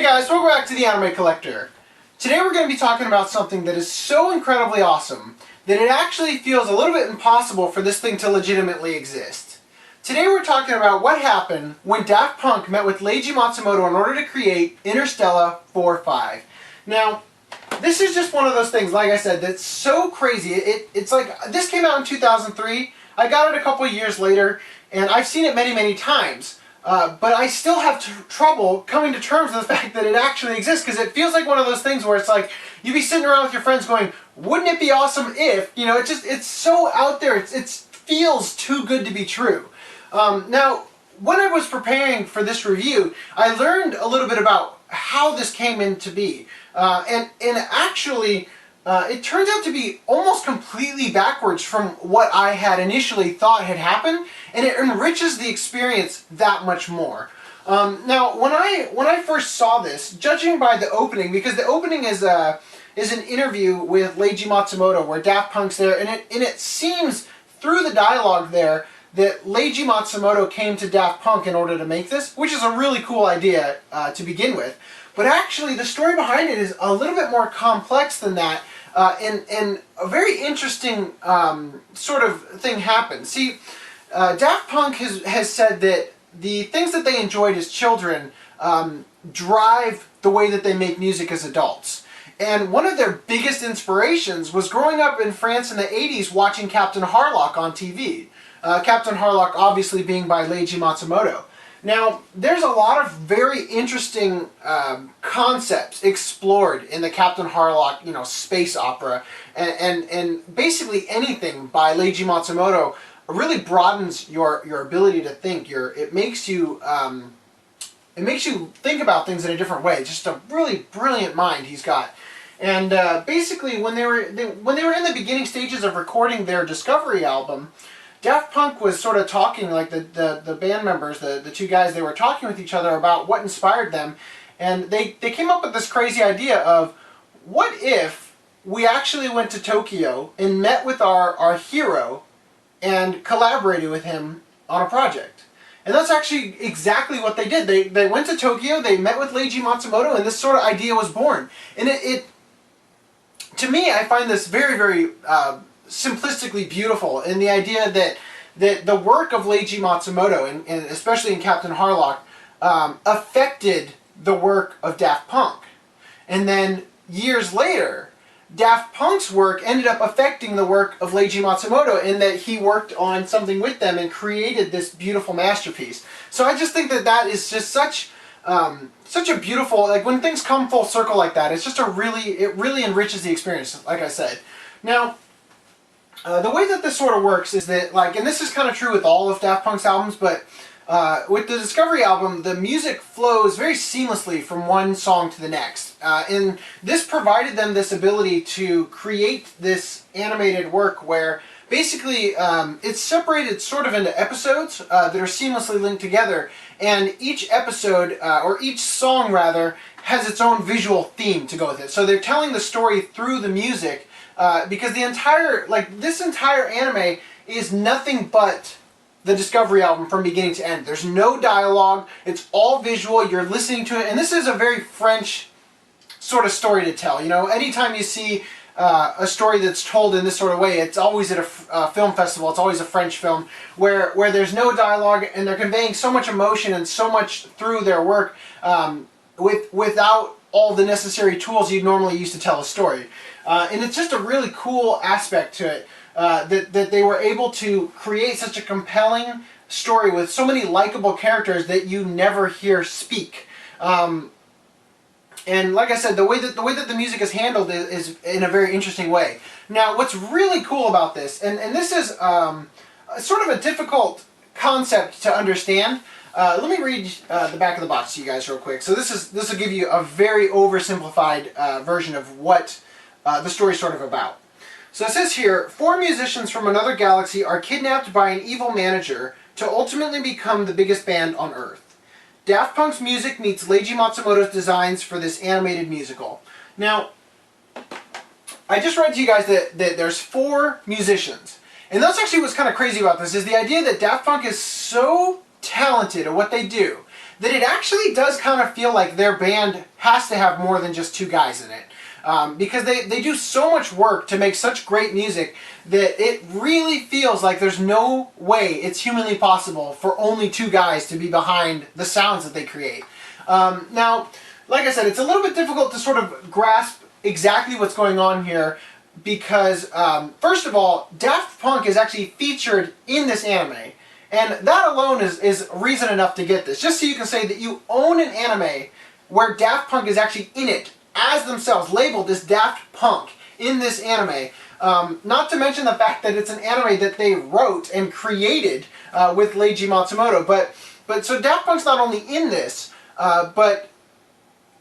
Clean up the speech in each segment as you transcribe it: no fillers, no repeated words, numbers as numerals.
guys, welcome back to the Anime Collector. Today we're going to be talking about something that is so incredibly awesome that it actually feels a little bit impossible for this thing to legitimately exist. Today we're talking about what happened when Daft Punk met with Leiji Matsumoto in order to create Interstella 4.5. Now, this is just one of those things, like I said, that's so crazy. It's like, this came out in 2003, I got it a couple years later, and I've seen it many, many times. But I still have trouble coming to terms with the fact that it actually exists, because it feels like one of those things where it's like, you'd be sitting around with your friends going, wouldn't it be awesome if, you know, it's so out there, it feels too good to be true. Now, when I was preparing for this review, I learned a little bit about how this came into be. And actually, it turns out to be almost completely backwards from what I had initially thought had happened, and it enriches the experience that much more. Now, when I first saw this, judging by the opening, because the opening is an interview with Leiji Matsumoto where Daft Punk's there, and it seems through the dialogue there that Leiji Matsumoto came to Daft Punk in order to make this, which is a really cool idea to begin with. But actually, the story behind it is a little bit more complex than that, and a very interesting sort of thing happened. See, Daft Punk has said that the things that they enjoyed as children drive the way that they make music as adults. And one of their biggest inspirations was growing up in France in the 80s watching Captain Harlock on TV. Captain Harlock obviously being by Leiji Matsumoto. Now, there's a lot of very interesting concepts explored in the Captain Harlock, you know, space opera, and basically anything by Leiji Matsumoto really broadens your ability to think. It makes you think about things in a different way. Just a really brilliant mind he's got. And basically, when they were in the beginning stages of recording their Discovery album, Daft Punk was sort of talking, like the band members, the two guys, they were talking with each other about what inspired them, and they came up with this crazy idea of, what if we actually went to Tokyo and met with our hero and collaborated with him on a project? And that's actually exactly what they did. They went to Tokyo, they met with Leiji Matsumoto, and this sort of idea was born. And it to me, I find this very, very simplistically beautiful, in the idea that the work of Leiji Matsumoto, and especially in Captain Harlock, affected the work of Daft Punk. And then years later, Daft Punk's work ended up affecting the work of Leiji Matsumoto, in that he worked on something with them and created this beautiful masterpiece. So I just think that is just such a beautiful, like, when things come full circle like that, it's just it really enriches the experience, like I said. Now, the way that this sort of works is that, like, and this is kind of true with all of Daft Punk's albums, but with the Discovery album, the music flows very seamlessly from one song to the next. And this provided them this ability to create this animated work where basically it's separated sort of into episodes that are seamlessly linked together, and each episode, or each song rather, has its own visual theme to go with it. So they're telling the story through the music, because this entire anime is nothing but the Discovery album from beginning to end. There's no dialogue, it's all visual, you're listening to it, and this is a very French sort of story to tell. You know, anytime you see a story that's told in this sort of way, it's always at a film festival, it's always a French film, where there's no dialogue, and they're conveying so much emotion and so much through their work without all the necessary tools you'd normally use to tell a story. And it's just a really cool aspect to it, that they were able to create such a compelling story with so many likable characters that you never hear speak. And like I said, the way that the music is handled is in a very interesting way. Now, what's really cool about this, and this is sort of a difficult concept to understand. Let me read the back of the box to you guys real quick. So this will give you a very oversimplified version of what the story's sort of about. So it says here, 4 musicians from another galaxy are kidnapped by an evil manager to ultimately become the biggest band on Earth. Daft Punk's music meets Leiji Matsumoto's designs for this animated musical. Now, I just read to you guys that there's 4 musicians. And that's actually what's kind of crazy about this, is the idea that Daft Punk is so talented at what they do that it actually does kind of feel like their band has to have more than just two guys in it. Because they do so much work to make such great music that it really feels like there's no way it's humanly possible for only two guys to be behind the sounds that they create. Now, like I said, it's a little bit difficult to sort of grasp exactly what's going on here because, first of all, Daft Punk is actually featured in this anime. And that alone is reason enough to get this. Just so you can say that you own an anime where Daft Punk is actually in it as themselves, labeled as Daft Punk in this anime. Not to mention the fact that it's an anime that they wrote and created with Leiji Matsumoto. But so Daft Punk's not only in this, but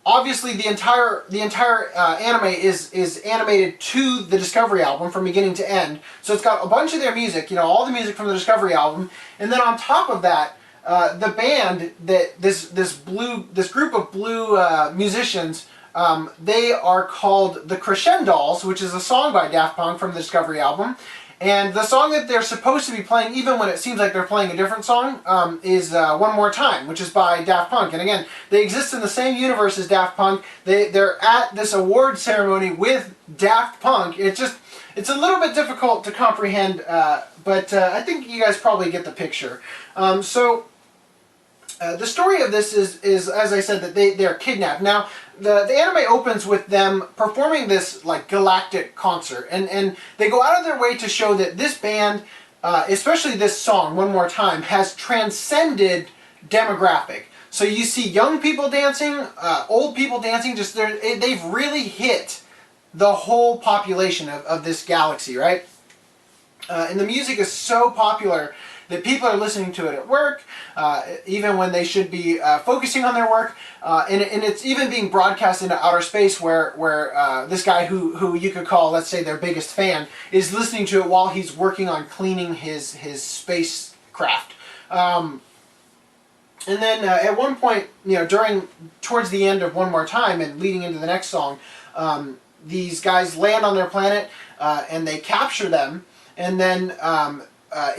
obviously the entire anime is animated to the Discovery album from beginning to end. So it's got a bunch of their music, you know, all the music from the Discovery album, and then on top of that, the band that this group of blue musicians. They are called the Crescendolls, which is a song by Daft Punk from the Discovery album. And the song that they're supposed to be playing, even when it seems like they're playing a different song, is One More Time, which is by Daft Punk. And again, they exist in the same universe as Daft Punk. They're at this award ceremony with Daft Punk. It's a little bit difficult to comprehend, but I think you guys probably get the picture. The story of this is, as I said, that they're kidnapped. Now, the anime opens with them performing this like galactic concert, and they go out of their way to show that this band, especially this song, One More Time, has transcended demographic. So you see young people dancing, old people dancing, they've really hit the whole population of this galaxy, right? And the music is so popular that people are listening to it at work, even when they should be focusing on their work, and it's even being broadcast into outer space where this guy who you could call, let's say, their biggest fan, is listening to it while he's working on cleaning his spacecraft. And then at one point, you know, towards the end of One More Time and leading into the next song, these guys land on their planet and they capture them, and then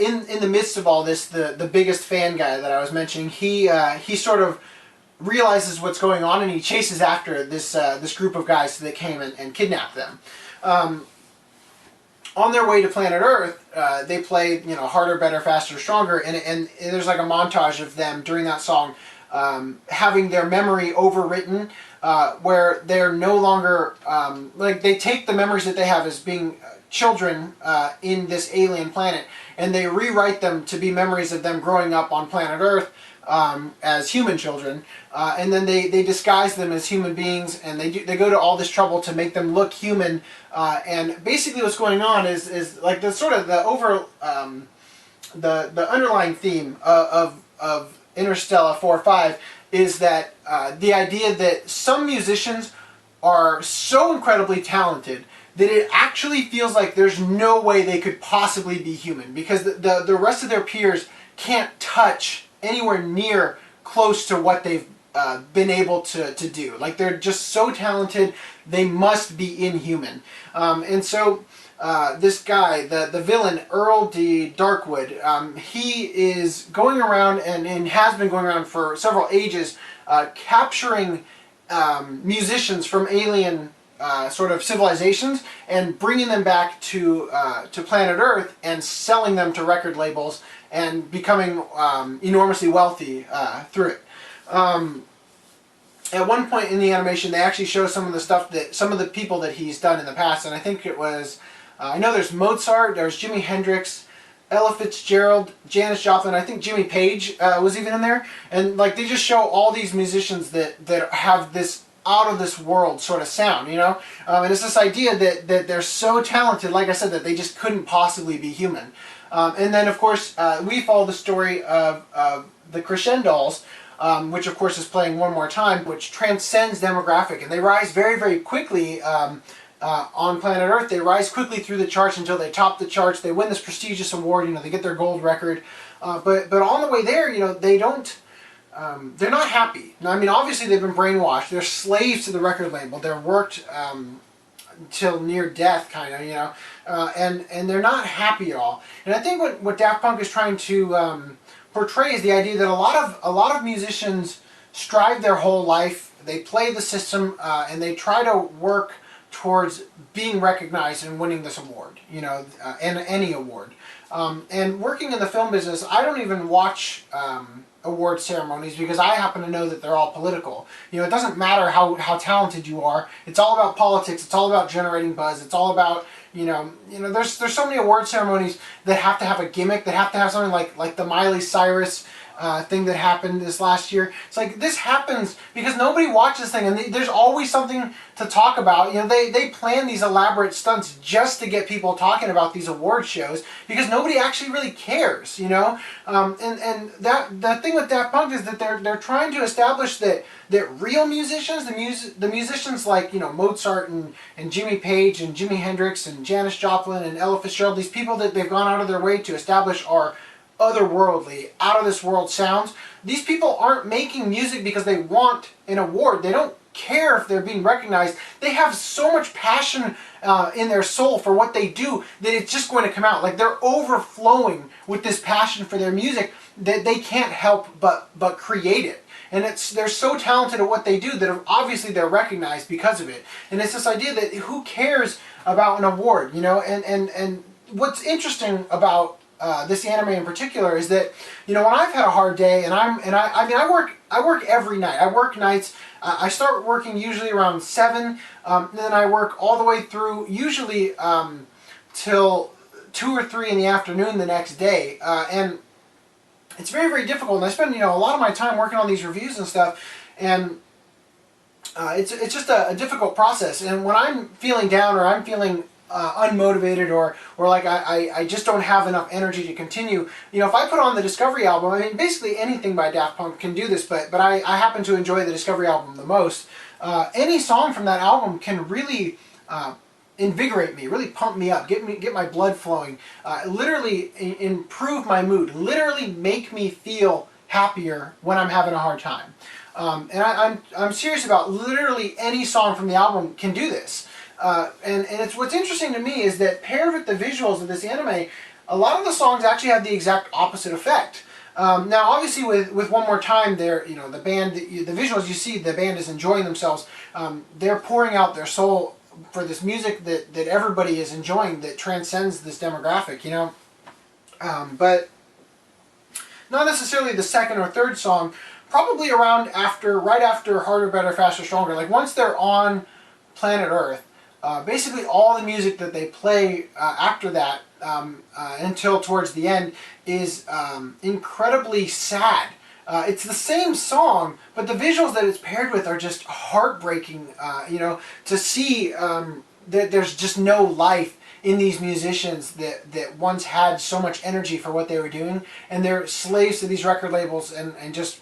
in the midst of all this, the biggest fan guy that I was mentioning, he sort of realizes what's going on, and he chases after this group of guys that came and kidnapped them. On their way to planet Earth, they play, you know, Harder, Better, Faster, Stronger, and there's like a montage of them during that song having their memory overwritten, where they're no longer like they take the memories that they have as being children in this alien planet, and they rewrite them to be memories of them growing up on planet Earth as human children, and then they disguise them as human beings, and they go to all this trouble to make them look human, and basically what's going on is like the sort of the underlying theme of Interstella 4-5 is that the idea that some musicians are so incredibly talented that it actually feels like there's no way they could possibly be human, because the rest of their peers can't touch anywhere near close to what they've been able to do. Like, they're just so talented, they must be inhuman. And so this guy, the villain, Earl D. Darkwood, he is going around and has been going around for several ages capturing musicians from alien sort of civilizations and bringing them back to planet Earth and selling them to record labels and becoming enormously wealthy through it. At one point in the animation, they actually show some of the people that he's done in the past, and I think it was, I know there's Mozart, there's Jimi Hendrix, Ella Fitzgerald, Janis Joplin, I think Jimmy Page was even in there, and like they just show all these musicians that have this out of this world sort of sound, you know, and it's this idea that they're so talented, like I said, that they just couldn't possibly be human. And then of course we follow the story of the Crescendolls, which of course is playing One More Time, which transcends demographic, and they rise very, very quickly on planet Earth. They rise quickly through the charts until they top the charts. They win this prestigious award, you know, they get their gold record, but on the way there, you know, they don't. They're not happy. Now, I mean, obviously they've been brainwashed. They're slaves to the record label. They're worked till near death, kind of, you know, and they're not happy at all. And I think what Daft Punk is trying to portray is the idea that a lot of musicians strive their whole life. They play the system, and they try to work towards being recognized and winning this award, and any award. And working in the film business, I don't even watch award ceremonies because I happen to know that they're all political. It doesn't matter how talented you are. It's all about politics. It's all about generating buzz. It's all about, there's so many award ceremonies that have to have a gimmick, that have to have something like the Miley Cyrus thing that happened this last year. It's like, this happens because nobody watches this thing, and there's always something to talk about. They plan these elaborate stunts just to get people talking about these award shows because nobody actually really cares, and the thing with Daft Punk is that they're trying to establish that real musicians, the musicians like Mozart and Jimmy Page and Jimi Hendrix and Janis Joplin and Ella Fitzgerald, these people that they've gone out of their way to establish are otherworldly, out of this world sounds. These people aren't making music because they want an award. They don't care if they're being recognized. They have so much passion in their soul for what they do that it's just going to come out. Like, they're overflowing with this passion for their music that they can't help but create it. And they're so talented at what they do that obviously they're recognized because of it. And it's this idea that who cares about an award, and what's interesting about this anime in particular is that when I've had a hard day and I work every night. I work nights. I start working usually around 7, and then I work all the way through usually till 2 or 3 in the afternoon the next day, and it's very, very difficult. And I spend a lot of my time working on these reviews and stuff, and it's just a difficult process. And when I'm feeling down or I'm feeling unmotivated or like I just don't have enough energy to continue, if I put on the Discovery album, basically anything by Daft Punk can do this, but I happen to enjoy the Discovery album the most. Any song from that album can really invigorate me, really pump me up, get my blood flowing, literally improve my mood, literally make me feel happier when I'm having a hard time. And I'm serious about literally any song from the album can do this. And it's what's interesting to me is that paired with the visuals of this anime, a lot of the songs actually have the exact opposite effect. Now, obviously, with One More Time, the band, the visuals you see, the band is enjoying themselves. They're pouring out their soul for this music that everybody is enjoying, that transcends this demographic, but not necessarily the second or third song. Probably right after Harder, Better, Faster, Stronger. Like, once they're on planet Earth, basically all the music that they play after that until towards the end is incredibly sad. It's the same song, but the visuals that it's paired with are just heartbreaking, to see that there's just no life in these musicians that once had so much energy for what they were doing, and they're slaves to these record labels and just,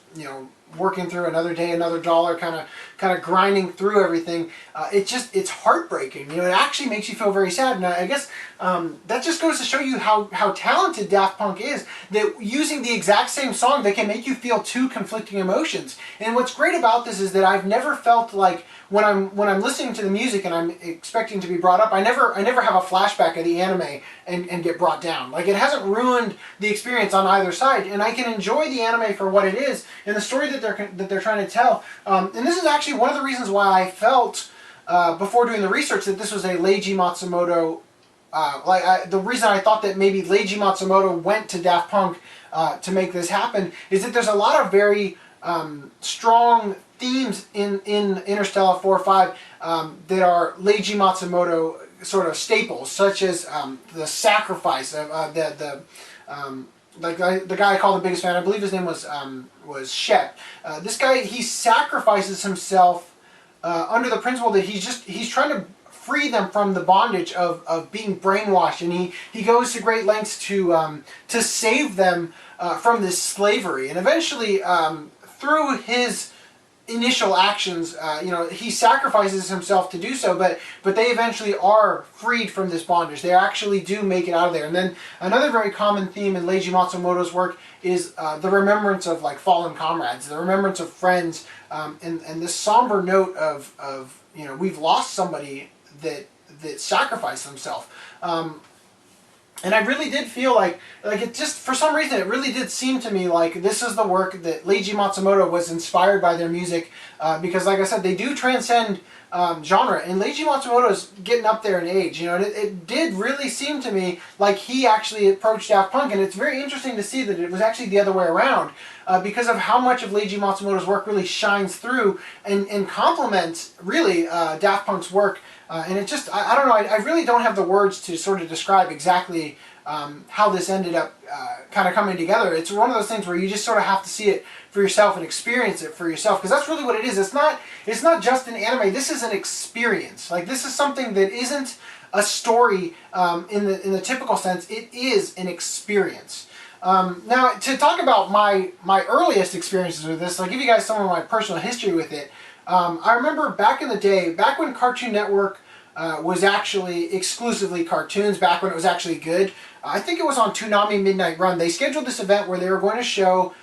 working through another day, another dollar, kind of grinding through everything. It's heartbreaking. It actually makes you feel very sad. And I guess that just goes to show you how talented Daft Punk is, that using the exact same song, they can make you feel two conflicting emotions. And what's great about this is that I've never felt like when I'm listening to the music and I'm expecting to be brought up, I never have a flashback of the anime and get brought down. Like, it hasn't ruined the experience on either side, and I can enjoy the anime for what it is and the story that they're trying to tell. And this is actually one of the reasons why I felt before doing the research that this was a Leiji Matsumoto. The reason I thought that maybe Leiji Matsumoto went to Daft Punk to make this happen is that there's a lot of very strong themes in Interstella 4-5 that are Leiji Matsumoto sort of staples, such as the sacrifice of the guy I call the biggest fan. I believe his name was Shep. This guy, he sacrifices himself under the principle that he's trying to free them from the bondage of being brainwashed, and he goes to great lengths to save them from this slavery. And eventually, through his initial actions, he sacrifices himself to do so, but they eventually are freed from this bondage. They actually do make it out of there. And then another very common theme in Leiji Matsumoto's work is the remembrance of fallen comrades, the remembrance of friends, and this somber note of we've lost somebody that sacrificed themselves. And I really did feel like it just, for some reason, it really did seem to me like this is the work that Leiji Matsumoto was inspired by their music, because like I said, they do transcend genre, and Leiji Matsumoto's getting up there in age, you know, and it did really seem to me like he actually approached Daft Punk, and it's very interesting to see that it was actually the other way around, because of how much of Leiji Matsumoto's work really shines through and complements, really, Daft Punk's work. And it just, I don't know, I really don't have the words to sort of describe exactly how this ended up kind of coming together. It's one of those things where you just sort of have to see it for yourself and experience it for yourself, because that's really what it is. It's not just an anime. This is an experience. Like, this is something that isn't a story in the typical sense. It is an experience. Now, to talk about my earliest experiences with this, I'll give you guys some of my personal history with it. I remember back in the day, back when Cartoon Network was actually exclusively cartoons, back when it was actually good. I think it was on Toonami Midnight Run. They scheduled this event where they were going to show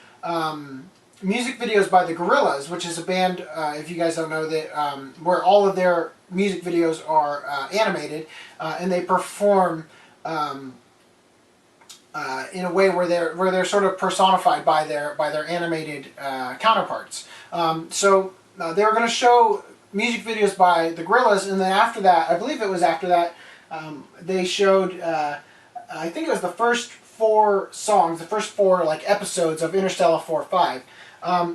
music videos by the Gorillaz, which is a band, if you guys don't know, that where all of their music videos are animated, and they perform in a way where they're sort of personified by their animated counterparts. So they were going to show music videos by the Gorillaz, and then after that, I believe it was after that, they showed, I think it was the first 4 songs, the first 4 like episodes of Interstella 4-5.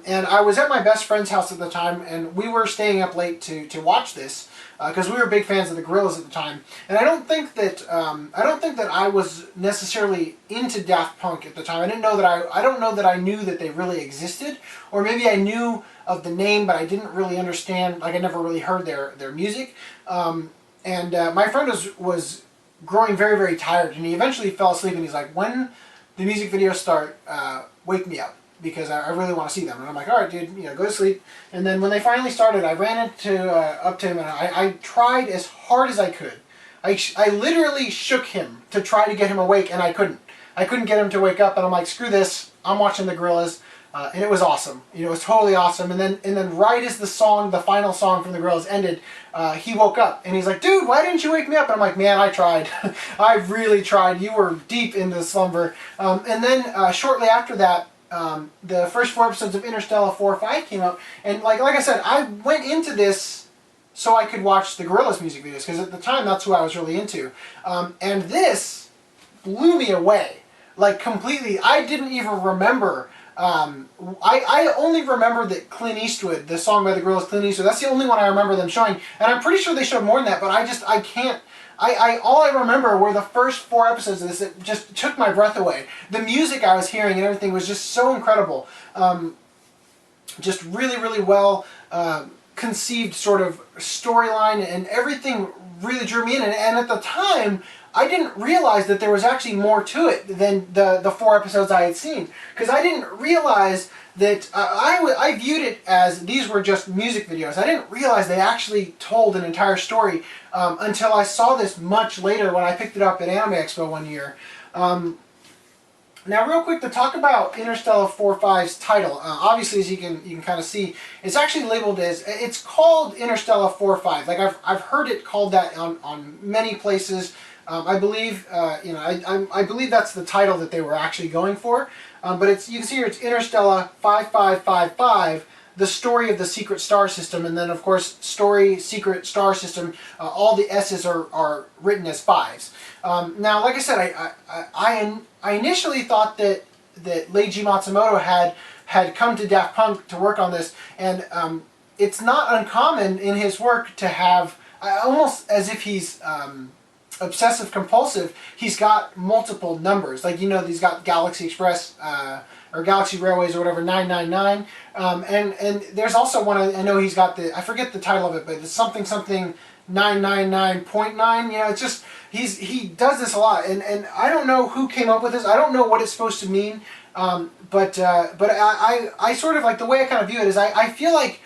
And I was at my best friend's house at the time, and we were staying up late to watch this, because we were big fans of the Gorillaz at the time. And I don't think that I was necessarily into Daft Punk at the time. I don't know that I knew that they really existed, or maybe I knew of the name, but I didn't really understand. Like, I never really heard their music. And my friend was growing very, very tired, and he eventually fell asleep. And he's like, "When the music videos start, wake me up, because I really want to see them." And I'm like, "All right, dude, you know, go to sleep." And then when they finally started, I ran up to him, and I tried as hard as I could. I literally shook him to try to get him awake, and I couldn't. I couldn't get him to wake up, and I'm like, "Screw this! I'm watching the Gorillaz." And it was awesome. You know, it was totally awesome. And then right as the final song from the Gorillaz ended, he woke up, and he's like, "Dude, why didn't you wake me up?" And I'm like, "Man, I tried. I really tried. You were deep into slumber." And then shortly after that, the first 4 episodes of Interstella 4-5 came out, and like I said, I went into this so I could watch the Gorillaz music videos, because at the time that's who I was really into. And this blew me away, like, completely. I didn't even remember. I only remember that Clint Eastwood, the song by the Gorillaz, Clint Eastwood, that's the only one I remember them showing, and I'm pretty sure they showed more than that, but I can't. All I remember were the first 4 episodes of this. It just took my breath away. The music I was hearing and everything was just so incredible. Just really, really well conceived sort of storyline, and everything really drew me in. And at the time, I didn't realize that there was actually more to it than the 4 episodes I had seen. Because I didn't realize that I viewed it as these were just music videos. I didn't realize they actually told an entire story until I saw this much later when I picked it up at Anime Expo one year. Now, real quick, to talk about Interstella 4-5's title. Obviously, as you can kind of see, it's actually labeled as, it's called Interstella 4-5. Like, I've heard it called that on many places. I believe, I believe that's the title that they were actually going for. But you can see here, it's Interstella 5555, the story of the secret star system, and then of course, story, secret star system. All the S's are written as 5s. Now, like I said, I initially thought that Leiji Matsumoto had come to Daft Punk to work on this, and it's not uncommon in his work to have, almost as if he's obsessive compulsive, he's got multiple numbers. Like, you know, he's got Galaxy Express or Galaxy Railways or whatever, 999. And there's also one, I know he's got I forget the title of it, but it's something 999.9. You know, it's just, he does this a lot. And I don't know who came up with this. I don't know what it's supposed to mean. But I sort of, like, the way I kind of view it is I feel like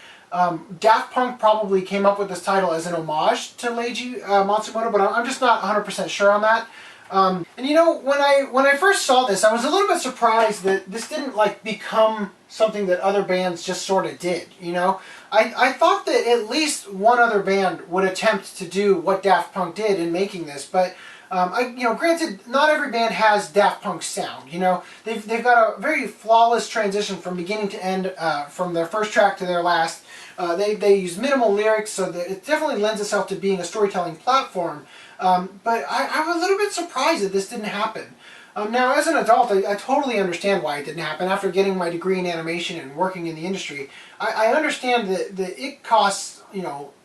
Daft Punk probably came up with this title as an homage to Leiji Matsumoto, but I'm just not 100% sure on that. And you know, when I first saw this, I was a little bit surprised that this didn't, like, become something that other bands just sort of did, you know? I thought that at least one other band would attempt to do what Daft Punk did in making this, but Granted, not every band has Daft Punk's sound. They've got a very flawless transition from beginning to end, from their first track to their last. They use minimal lyrics, so that it definitely lends itself to being a storytelling platform. But I'm a little bit surprised that this didn't happen. Now, as an adult, I totally understand why it didn't happen. After getting my degree in animation and working in the industry, I understand that it costs,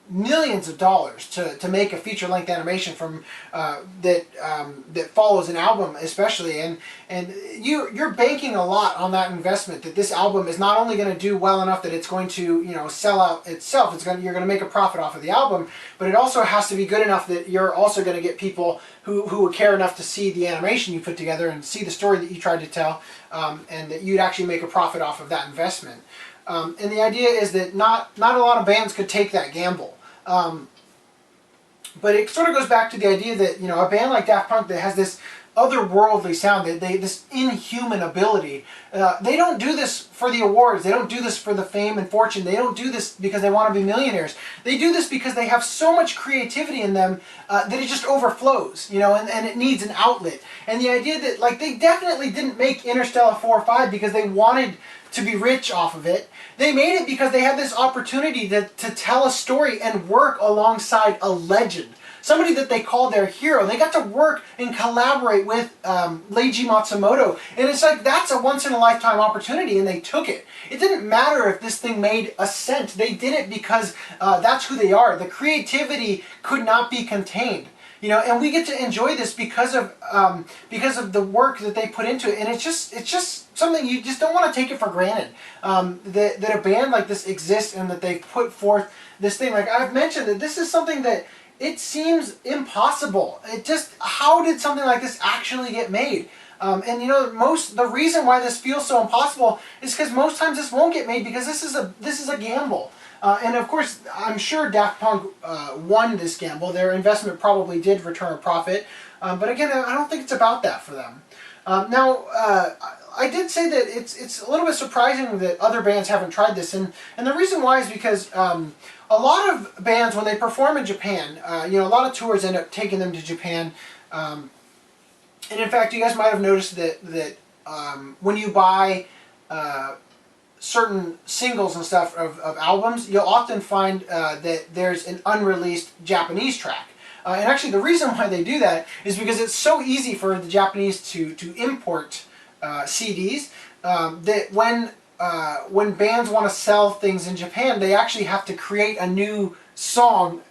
millions of dollars to make a feature-length animation from that follows an album, especially, and you're banking a lot on that investment, that this album is not only going to do well enough that it's going to sell out itself, you're going to make a profit off of the album, but it also has to be good enough that you're also going to get people who would care enough to see the animation you put together and see the story that you tried to tell, and that you'd actually make a profit off of that investment. And the idea is that not a lot of bands could take that gamble. But it sort of goes back to the idea that, a band like Daft Punk that has this otherworldly sound, this inhuman ability, they don't do this for the awards, they don't do this for the fame and fortune, they don't do this because they want to be millionaires. They do this because they have so much creativity in them that it just overflows, and it needs an outlet. And the idea that, they definitely didn't make Interstella 4 or 5 because they wanted to be rich off of it. They made it because they had this opportunity to tell a story and work alongside a legend. Somebody that they called their hero. They got to work and collaborate with Leiji Matsumoto. And it's like, that's a once-in-a-lifetime opportunity, and they took it. It didn't matter if this thing made a cent. They did it because that's who they are. The creativity could not be contained. And we get to enjoy this because of the work that they put into it, and it's just something you just don't want to take it for granted. That a band like this exists and that they've put forth this thing. Like I've mentioned, that this is something that it seems impossible. How did something like this actually get made? And the reason why this feels so impossible is because most times this won't get made because this is a gamble. And of course, I'm sure Daft Punk won this gamble. Their investment probably did return a profit. But again, I don't think it's about that for them. Now, I did say that it's a little bit surprising that other bands haven't tried this. And the reason why is because a lot of bands, when they perform in Japan, a lot of tours end up taking them to Japan. And in fact, you guys might have noticed that when you buy certain singles and stuff of albums, you'll often find that there's an unreleased Japanese track. And actually the reason why they do that is because it's so easy for the Japanese to import CDs that when bands want to sell things in Japan, they actually have to create a new song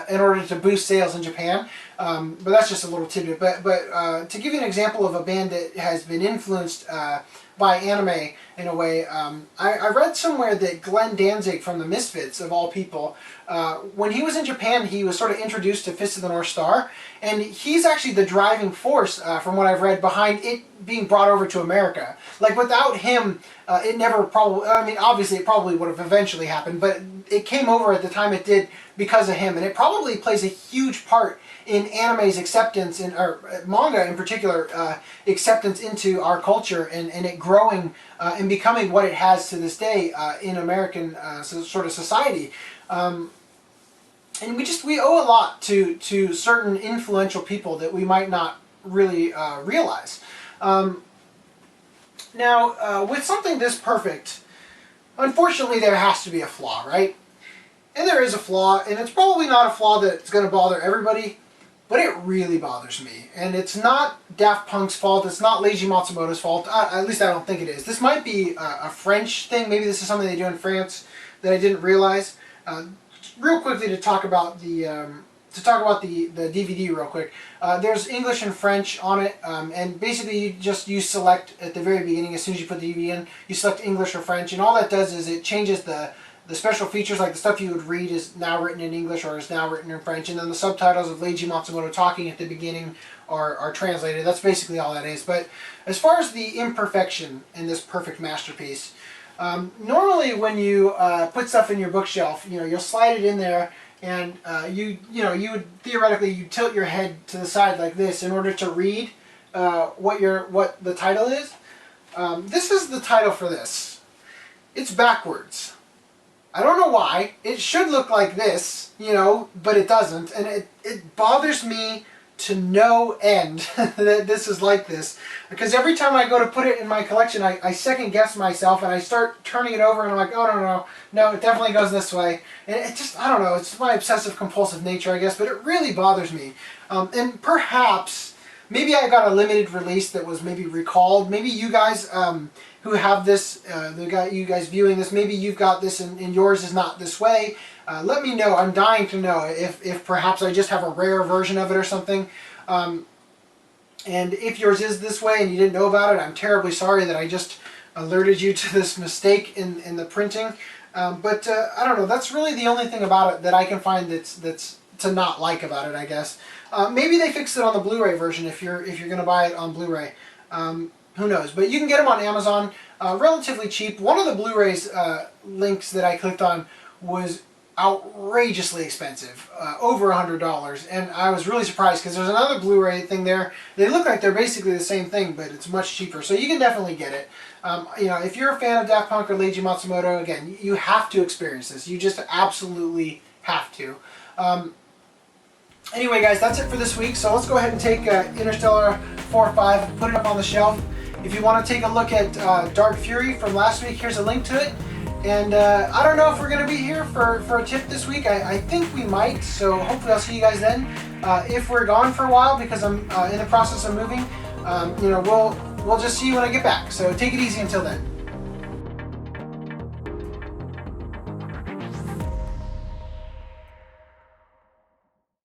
in order to boost sales in Japan. But that's just a little tidbit. But to give you an example of a band that has been influenced by anime in a way, I read somewhere that Glenn Danzig from the Misfits, of all people, when he was in Japan, he was sort of introduced to Fist of the North Star, and he's actually the driving force, from what I've read, behind it being brought over to America. Like, without him, it never probably, obviously it probably would have eventually happened, but it came over at the time it did because of him, and it probably plays a huge part in anime's acceptance, or manga in particular, acceptance into our culture, and it growing and becoming what it has to this day in American sort of society. And we owe a lot to certain influential people that we might not really realize. Now, with something this perfect, unfortunately there has to be a flaw, right? And there is a flaw, and it's probably not a flaw that's going to bother everybody, but it really bothers me. And it's not Daft Punk's fault, it's not Leiji Matsumoto's fault, at least I don't think it is. This might be a French thing, maybe this is something they do in France that I didn't realize. Real quickly to talk about the DVD real quick. There's English and French on it, and basically you select at the very beginning, as soon as you put the DVD in, you select English or French, and all that does is it changes the special features, like the stuff you would read is now written in English or is now written in French, and then the subtitles of Leiji Matsumoto talking at the beginning are translated. That's basically all that is. But as far as the imperfection in this perfect masterpiece, normally when you put stuff in your bookshelf, you'll slide it in there, and you would theoretically tilt your head to the side like this in order to read what the title is. This is the title for this. It's backwards. I don't know why. It should look like this, but it doesn't, and it bothers me to no end that this is like this, because every time I go to put it in my collection, I second guess myself and I start turning it over and I'm like, oh no, it definitely goes this way. And it just, I don't know, it's my obsessive compulsive nature, I guess, but it really bothers me. And perhaps, maybe I got a limited release that was maybe recalled. Maybe you guys who have this, you guys viewing this, maybe you've got this and yours is not this way. Let me know. I'm dying to know if perhaps I just have a rare version of it or something. And if yours is this way and you didn't know about it, I'm terribly sorry that I just alerted you to this mistake in the printing. But I don't know. That's really the only thing about it that I can find that's to not like about it, I guess. Maybe they fixed it on the Blu-ray version if you're going to buy it on Blu-ray. Who knows? But you can get them on Amazon, relatively cheap. One of the Blu-rays links that I clicked on was outrageously expensive, over $100, and I was really surprised because there's another Blu-ray thing there. They look like they're basically the same thing, but it's much cheaper, so you can definitely get it. You know, if you're a fan of Daft Punk or Leiji Matsumoto, again, you have to experience this. You just absolutely have to. Anyway, guys, that's it for this week. So let's go ahead and take Interstellar 4.5 and put it up on the shelf. If you want to take a look at Dark Fury from last week, here's a link to it. And I don't know if we're going to be here for a tip this week. I think we might, so hopefully I'll see you guys then. If we're gone for a while because I'm in the process of moving, you know, we'll just see you when I get back. So take it easy until then.